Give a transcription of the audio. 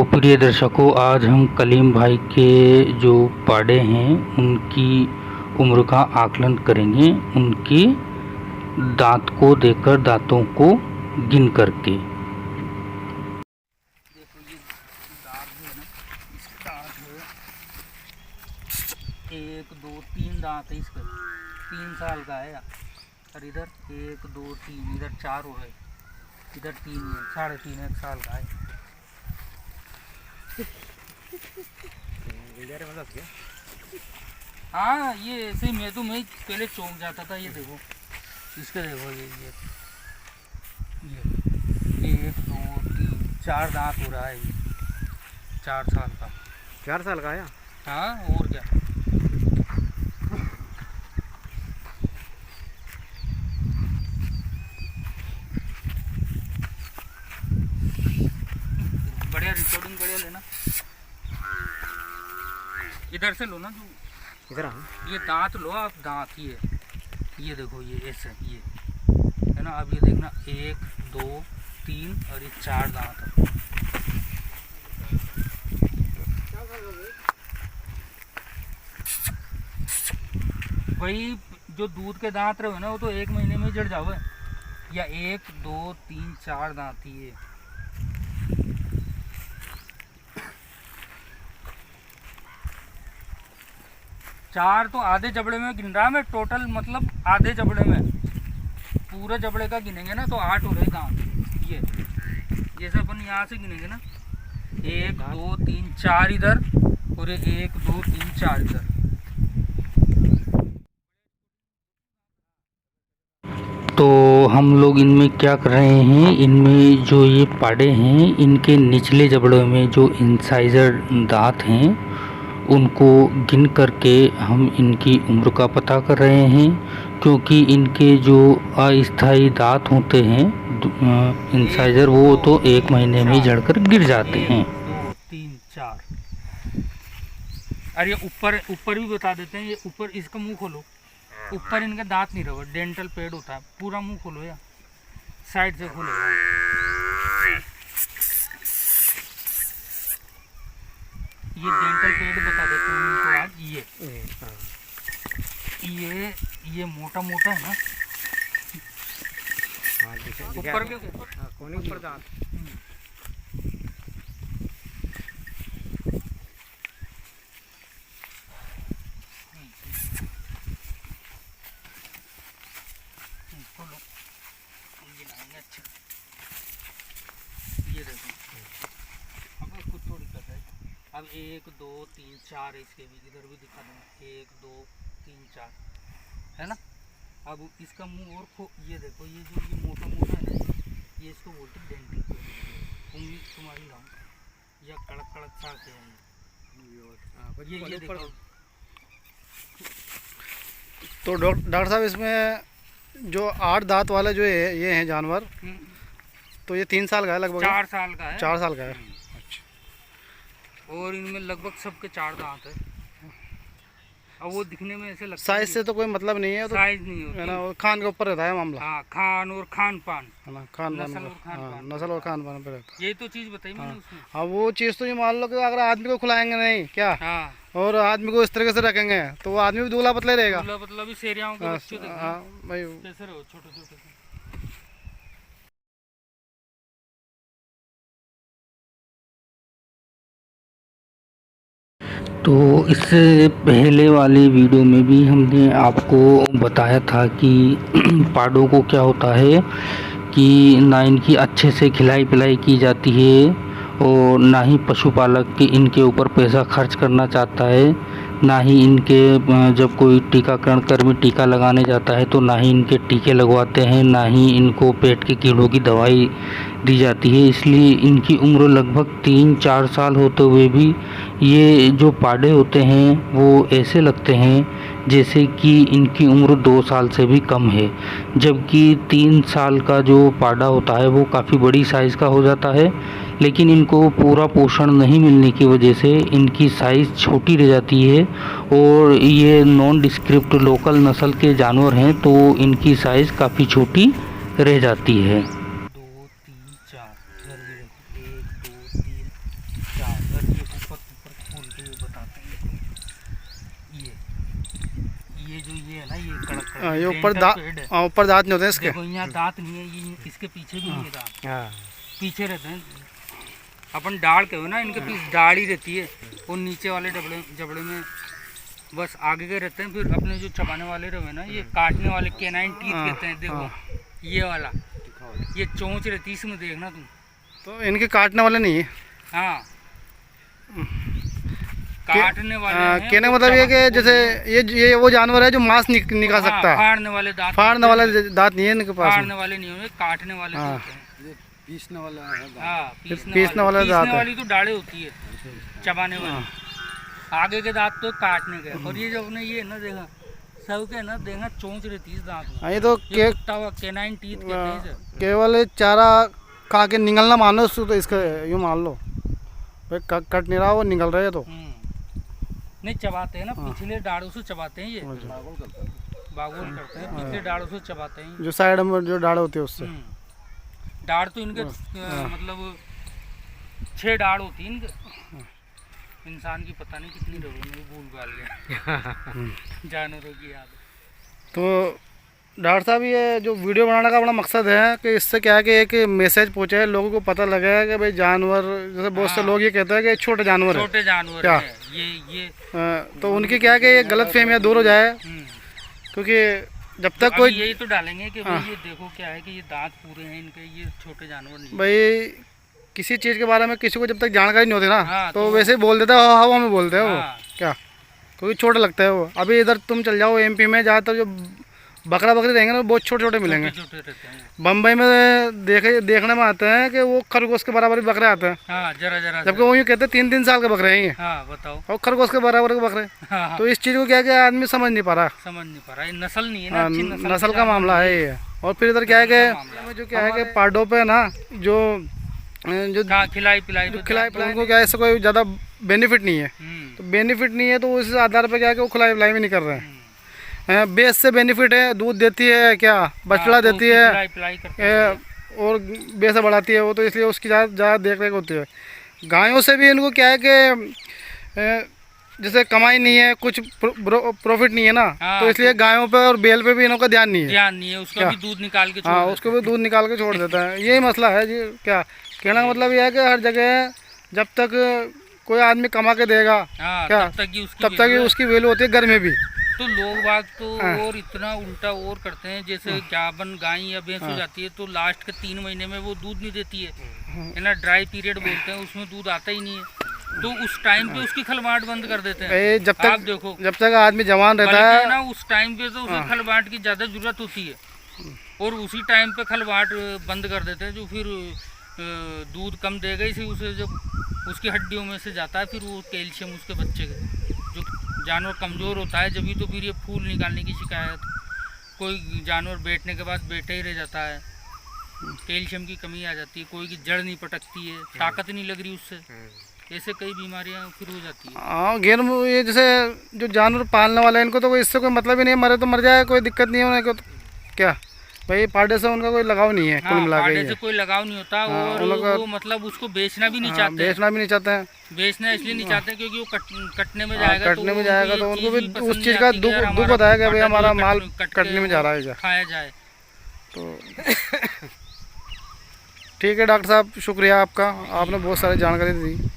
प्रिय दर्शकों, आज हम कलीम भाई के जो पाड़े हैं उनकी उम्र का आकलन करेंगे, उनके दांत को देखकर, दांतों को गिन करके। देखो ये दांत जो है ना, इसके दांत है 1 2 3 दांत है इसके। 3 साल का है। और इधर 1 2 3, इधर 4 हो गए, इधर 3 है, 3.5 1 साल का है। हाँ, ये ऐसे मैं पहले चौंक जाता था। ये देखो इसके, देखो ये 1 2 3 4 दांत हो रहा है। ये 4 साल का। 4 साल का है। हाँ, और क्या। बढ़िया रिकॉर्डिंग बढ़िया लेना। इधर से लो ना, जो इधर ये दांत लो आप। दांत ये देखो, ये ऐसे ये है ना। अब ये देखना 1 2 3 और ये 4 दांत है। वही जो दूध के दांत रहे ना, वो तो 1 महीने में जड़ जावे। या 1 2 3 4 दांत ही है। चार तो आधे जबड़े में गिन रहा मैं टोटल, मतलब आधे जबड़े में। पूरे जबड़े का गिनेंगे ना तो 8 हो रहे दांत। ये जैसे अपन यहाँ से गिनेंगे ना, 1 2 3 4 इधर, और 1 2 3 4 इधर। तो हम लोग इनमें क्या कर रहे हैं, इनमें जो ये पाड़े हैं, इनके निचले जबड़ों में जो इंसाइजर दांत हैं उनको गिन करके हम इनकी उम्र का पता कर रहे हैं। क्योंकि इनके जो अस्थायी दांत होते हैं इंसाइजर, वो तो 1 महीने में ही जड़कर गिर जाते हैं। 1 2 3 4। अरे ऊपर भी बता देते हैं। ये ऊपर इसका मुंह खोलो। ऊपर इनके दांत नहीं रहे, डेंटल पेड होता है। पूरा मुंह खोलो या साइड से खोलो। ये डेंटल पेड बता देते हैं उनको आज। ये मोटा मोटा है ना ऊपर के कोने ऊपर दांत। खोलो, गिनाएंगे अच्छा। ये देखो, अब कुछ थोड़ी कर है। अब 1 2 3 4 इसके भी, इधर भी दिखा देंगे 1 2 3 4, है ना। अब इसका मुंह और ये देखो, ये जो ये मोटा मोटा है ना, ये इसको बोलते हैं डेंटल पेड। उंगली तुम्हारी लाऊं या कड़क कड़क सा के है ये देखो। तो डॉक्टर साहब, इसमें जो 8 दांत वाला जो है ये है जानवर, तो ये 3 साल का है लगभग। 4 साल का है। 4 साल का है। अच्छा। और इनमें लगभग सबके 4 दांत है। अब वो दिखने में ऐसे लगता है, साइज से तो कोई मतलब नहीं है, तो साइज नहीं होती है ना, वो खान के ऊपर रहता है मामला। हाँ, खान और खान पान, है ना, खान पान। नस्ल और खान पान। नस्ल और खान पान पे रहता है। यही तो चीज बताई मैंने उसमें। हाँ, वो चीज़ तो ये मान लो कि अगर आदमी को खिलाएंगे नहीं क्या, हाँ, और आदमी को इस तरीके से रखेंगे तो वो आदमी भी दूल्हा पतला ही रहेगा। मतलब भी शेरियाओं के बच्चे देखो। हाँ भाई, कैसे रहो छोटे छोटे से। तो इससे पहले वाले वीडियो में भी हमने आपको बताया था कि पाड़ों को क्या होता है कि ना इनकी अच्छे से खिलाई पिलाई की जाती है, और ना ही पशुपालक के इनके ऊपर पैसा खर्च करना चाहता है, ना ही इनके जब कोई टीकाकरण कर्मी टीका लगाने जाता है तो ना ही इनके टीके लगवाते हैं, ना ही इनको पेट के कीड़ों की दवाई दी जाती है। इसलिए इनकी उम्र लगभग 3-4 साल होते हुए भी ये जो पाड़े होते हैं वो ऐसे लगते हैं जैसे कि इनकी उम्र 2 साल से भी कम है। जबकि 3 साल का जो पाड़ा होता है वो काफ़ी बड़ी साइज़ का हो जाता है, लेकिन इनको पूरा पोषण नहीं मिलने की वजह से इनकी साइज़ छोटी रह जाती है। और ये नॉन डिस्क्रिप्ट लोकल नस्ल के जानवर हैं, तो इनकी साइज़ काफ़ी छोटी रह जाती है। 2 3 4 इधर भी देखो, 1 2 3 ये है ना, ये कड़क कड़क ये ऊपर dental दांत, pad है। ऊपर दांत नहीं होते इसके। देखो यहाँ दांत नहीं है, ये इसके पीछे भी नहीं है दांत, हाँ पीछे रहते हैं। अपन डाढ़ के हो ना, इनके पीछे दाढ़ ही रहती है, और नीचे वाले जबड़े में बस आगे के रहते हैं। फिर अपने जो चबाने वाले रहे ना, ये काटने वाले कैनाइन टीथ कहते हैं। देखो ये वाला, ये चोंच रहती है इसमें, देखना तुम। तो इनके काटने वाले नहीं है। हाँ, काटने वाले हैं। कहने का मतलब ये कि जैसे ये वो जानवर है जो मांस निकाल सकता है। फाड़ने वाले दांत, फाड़ने वाले दांत नहीं है इनके पास। फाड़ने वाले नहीं होंगे, काटने वाले हाँ। होते हैं। पीसने वाला हाँ, पीसने वाला दांत है। वाली तो दाढ़ें होती है, चबाने वाली। आगे के दांत तो काटने के। और ये जो अपने ये ना देखा, सब के ना देखा चोंच रहती है इस दांत में। ये तो कैनाइन टीथ कहते हैं इसे। केवल चारा खा के निगलना मानो उसको, तो इसका यूँ मान लो भाई कट नहीं रहा, वो निकल रहा है। तो नहीं चबाते हैं ना, पिछले दाढ़ों से चबाते हैं, ये बागोल करते हैं, पिछले दाढ़ों से चबाते हैं। जो साइड में जो दाढ़ होती है उससे। दाढ़ तो इनके मतलब 6 दाढ़ होती है इनके। इंसान की पता नहीं कितनी रहोगी, भूल भाल गया। जानवरों की याद। तो डॉक्टर साहब, ये जो वीडियो बनाने का बड़ा मकसद है कि इससे क्या है कि एक मैसेज पहुंचे, लोगों को पता लगे कि भाई जानवर, जैसे बहुत से लोग ये कहते हैं कि छोटे जानवर है, छोटे जानवर क्या है ये तो उनकी क्या है कि ये गलत फहमियाँ दूर हो जाए। क्योंकि जब तक तो कोई यही तो डालेंगे कि भाई ये देखो क्या है कि ये दांत पूरे हैं इनके, ये छोटे जानवर नहीं। भाई किसी चीज़ के बारे में किसी को जब तक जानकारी नहीं होती ना, हाँ, तो वैसे ही बोल देता है, हवा में बोलते हैं वो। हाँ। क्या, क्योंकि छोटे लगता है वो। अभी इधर तुम चल जाओ MP में, ज़्यादातर जो बकरा बकरी रहेंगे ना, बहुत छोटे छोटे मिलेंगे। छोटे रहते हैं। बम्बई में देखने में आते हैं कि वो खरगोश के बराबर ही बकरे आते हैं। हाँ, जरा जबकि वो यूँ कहते हैं 3-3 साल के बकरे हैं ये, हाँ बताओ। और खरगोश के बराबर के बकरे। हाँ, तो इस चीज़ को क्या है कि आदमी समझ नहीं पा रहा। समझ नहीं पा रहा, ये नस्ल नहीं है ना, अच्छी नस्ल का मामला है ये। और फिर इधर क्या है कि जो क्या है कि पार्डों पे ना जो खिलाई पिलाई उनको क्या है, इससे कोई ज़्यादा बेनिफिट नहीं है। तो बेनिफिट नहीं है तो उस आधार पर क्या है कि वो खिलाई पिलाई भी नहीं कर रहे हैं। बेस से बेनिफिट है, दूध देती है, क्या बछड़ा देती है, और बेस बढ़ाती है वो, तो इसलिए उसकी ज़्यादा देख रेख होती है। गायों से भी इनको क्या है कि जैसे कमाई नहीं है, कुछ प्रॉफिट नहीं है ना, तो इसलिए गायों पे और बैल पे भी इनका ध्यान नहीं है। उसका भी दूध निकाल के हाँ, उसको भी दूध निकाल के छोड़ देता है। यही मसला है जी। क्या कहने का मतलब यह है कि हर जगह जब तक कोई आदमी कमा के देगा, क्या तब तक उसकी वैल्यू होती है घर में भी। तो लोग बाग तो और इतना उल्टा और करते हैं, जैसे गाबन गाय या भैंस हो जाती है तो लास्ट के 3 महीने में वो दूध नहीं देती है ना, ड्राई पीरियड बोलते हैं, उसमें दूध आता ही नहीं है। तो उस टाइम पे उसकी खलबाट बंद कर देते हैं। जब तक आप देखो, जब तक आदमी जवान रहता है ना, उस टाइम पे तो उसे खलबाट की ज़्यादा जरूरत होती है, और उसी टाइम पे खलबाट बंद कर देते हैं, जो फिर दूध कम देगा, इसी उसे जब उसकी हड्डियों में से जाता है, फिर वो कैल्शियम उसके बच्चे के, जो जानवर कमज़ोर होता है जब भी, तो फिर ये फूल निकालने की शिकायत, कोई जानवर बैठने के बाद बैठे ही रह जाता है, कैल्शियम की कमी आ जाती है, कोई की जड़ नहीं पटकती है, ताकत नहीं लग रही उससे, ऐसे कई बीमारियां फिर हो जाती है। हाँ, गैर ये जैसे जो जानवर पालने वाले हैं इनको तो कोई इससे कोई मतलब ही नहीं है, मरे तो मर जाए, कोई दिक्कत नहीं है उनको। तो क्या भाई पाड़े से उनका कोई लगाव नहीं है, कुल मिला के पाड़े से कोई लगाव नहीं होता, और वो मतलब उसको बेचना भी नहीं चाहते, बेचना भी नहीं चाहते हैं। बेचना इसलिए नहीं चाहते क्योंकि वो कटने में जाएगा, तो उनको भी उस चीज़ का दुख होता है कि भाई हमारा माल कटने में जा रहा है, खाया जाए। तो ठीक है डॉक्टर साहब, शुक्रिया आपका, आपने बहुत सारी जानकारी दी।